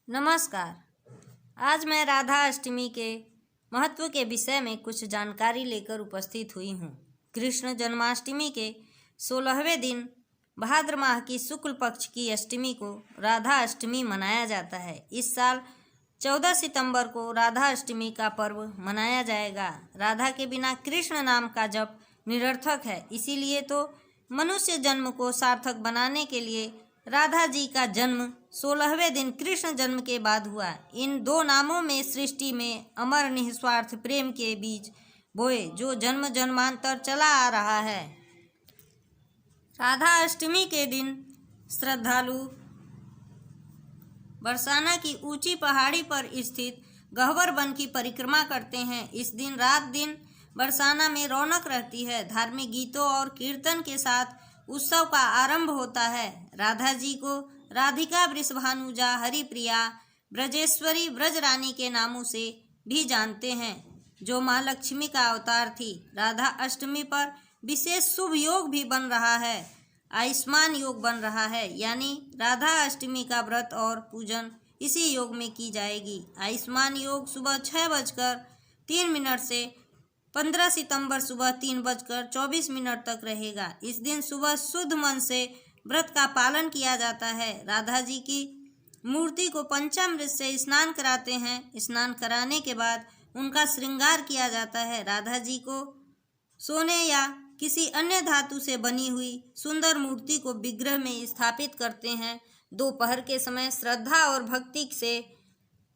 नमस्कार। आज मैं राधा अष्टमी के महत्व के विषय में कुछ जानकारी लेकर उपस्थित हुई हूँ। कृष्ण जन्माष्टमी के 16वें दिन भाद्र माह की शुक्ल पक्ष की अष्टमी को राधा अष्टमी मनाया जाता है। इस साल 14 सितंबर को राधा अष्टमी का पर्व मनाया जाएगा। राधा के बिना कृष्ण नाम का जप निरर्थक है, इसीलिए तो मनुष्य जन्म को सार्थक बनाने के लिए राधा जी का जन्म 16वें दिन कृष्ण जन्म के बाद हुआ। इन दो नामों में सृष्टि में अमर निस्वार्थ प्रेम के बीज बोए जो जन्म जन्मांतर चला आ रहा है। राधा अष्टमी के दिन श्रद्धालु बरसाना की ऊंची पहाड़ी पर स्थित गह्वर वन की परिक्रमा करते हैं। इस दिन रात दिन बरसाना में रौनक रहती है। धार्मिक गीतों और कीर्तन के साथ उत्सव का आरंभ होता है। राधा जी को राधिका, वृषभानुजा, हरिप्रिया, ब्रजेश्वरी, ब्रजरानी के नामों से भी जानते हैं, जो माँ लक्ष्मी का अवतार थी। राधा अष्टमी पर विशेष शुभ योग भी बन रहा है, आयुष्मान योग बन रहा है, यानी राधा अष्टमी का व्रत और पूजन इसी योग में की जाएगी। आयुष्मान योग सुबह 6:03 से 15 सितंबर सुबह 3:24 तक रहेगा। इस दिन सुबह शुद्ध मन से व्रत का पालन किया जाता है। राधा जी की मूर्ति को पंचामृत से स्नान कराते हैं। स्नान कराने के बाद उनका श्रृंगार किया जाता है। राधा जी को सोने या किसी अन्य धातु से बनी हुई सुंदर मूर्ति को विग्रह में स्थापित करते हैं। दोपहर के समय श्रद्धा और भक्ति से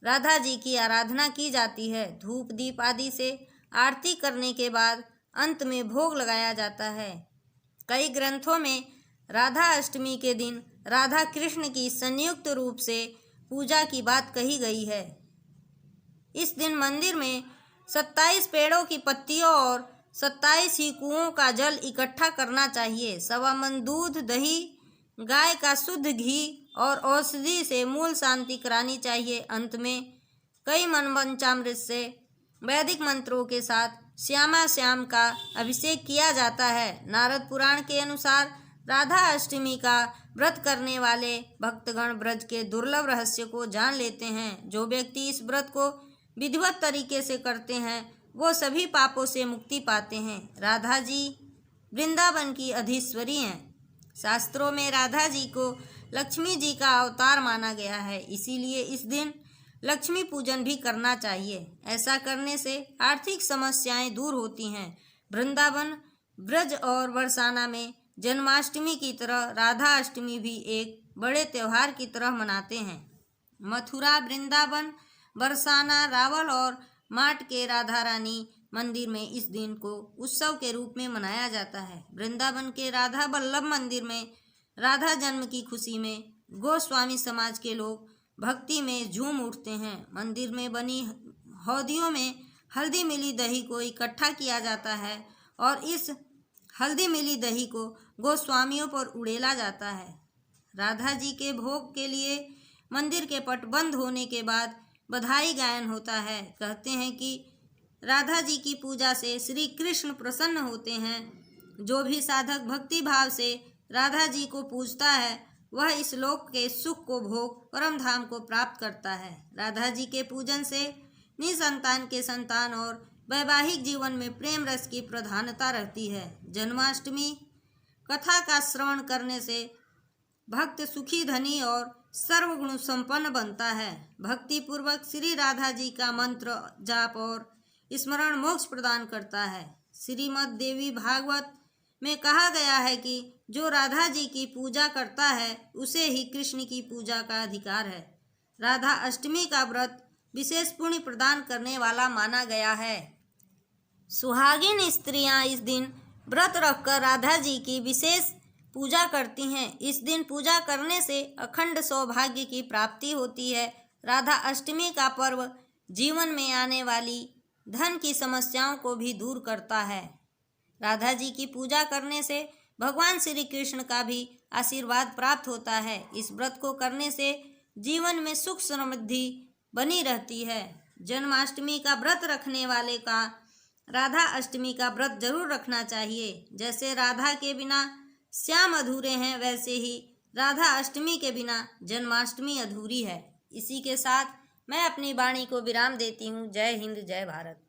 राधा जी की आराधना की जाती है। धूप दीप आदि से आरती करने के बाद अंत में भोग लगाया जाता है। कई ग्रंथों में राधा अष्टमी के दिन राधा कृष्ण की संयुक्त रूप से पूजा की बात कही गई है। इस दिन मंदिर में 27 पेड़ों की पत्तियों और 27 ही कुओं का जल इकट्ठा करना चाहिए। 1.25 मन दूध, दही, गाय का शुद्ध घी और औषधि से मूल शांति करानी चाहिए। अंत में कई मन पंचामृत से वैदिक मंत्रों के साथ श्यामा श्याम का अभिषेक किया जाता है। नारद पुराण के अनुसार राधा अष्टमी का व्रत करने वाले भक्तगण ब्रज के दुर्लभ रहस्य को जान लेते हैं। जो व्यक्ति इस व्रत को विधिवत तरीके से करते हैं वो सभी पापों से मुक्ति पाते हैं। राधा जी वृंदावन की अधीश्वरी हैं। शास्त्रों में राधा जी को लक्ष्मी जी का अवतार माना गया है, इसीलिए इस दिन लक्ष्मी पूजन भी करना चाहिए। ऐसा करने से आर्थिक समस्याएं दूर होती हैं। वृंदावन, ब्रज और बरसाना में जन्माष्टमी की तरह राधा अष्टमी भी एक बड़े त्यौहार की तरह मनाते हैं। मथुरा, वृंदावन, बरसाना, रावल और माट के राधा रानी मंदिर में इस दिन को उत्सव के रूप में मनाया जाता है। वृंदावन के राधा वल्लभ मंदिर में राधा जन्म की खुशी में गोस्वामी समाज के लोग भक्ति में झूम उठते हैं। मंदिर में बनी हौदियों में हल्दी मिली दही को इकट्ठा किया जाता है और इस हल्दी मिली दही को गोस्वामियों पर उड़ेला जाता है। राधा जी के भोग के लिए मंदिर के पट बंद होने के बाद बधाई गायन होता है। कहते हैं कि राधा जी की पूजा से श्री कृष्ण प्रसन्न होते हैं। जो भी साधक भक्ति भाव से राधा जी को पूजता है वह इस लोक के सुख को भोग परम धाम को प्राप्त करता है। राधा जी के पूजन से निसंतान के संतान और वैवाहिक जीवन में प्रेम रस की प्रधानता रहती है। जन्माष्टमी कथा का श्रवण करने से भक्त सुखी, धनी और सर्वगुण संपन्न बनता है। भक्ति पूर्वक श्री राधा जी का मंत्र जाप और स्मरण मोक्ष प्रदान करता है। श्रीमद् देवी भागवत में कहा गया है कि जो राधा जी की पूजा करता है उसे ही कृष्ण की पूजा का अधिकार है। राधा अष्टमी का व्रत विशेष पुण्य प्रदान करने वाला माना गया है। सुहागिन स्त्रियां इस दिन व्रत रखकर राधा जी की विशेष पूजा करती हैं। इस दिन पूजा करने से अखंड सौभाग्य की प्राप्ति होती है। राधा अष्टमी का पर्व जीवन में आने वाली धन की समस्याओं को भी दूर करता है। राधा जी की पूजा करने से भगवान श्री कृष्ण का भी आशीर्वाद प्राप्त होता है। इस व्रत को करने से जीवन में सुख समृद्धि बनी रहती है। जन्माष्टमी का व्रत रखने वाले का राधा अष्टमी का व्रत जरूर रखना चाहिए। जैसे राधा के बिना श्याम अधूरे हैं, वैसे ही राधा अष्टमी के बिना जन्माष्टमी अधूरी है। इसी के साथ मैं अपनी वाणी को विराम देती हूँ। जय हिंद, जय भारत।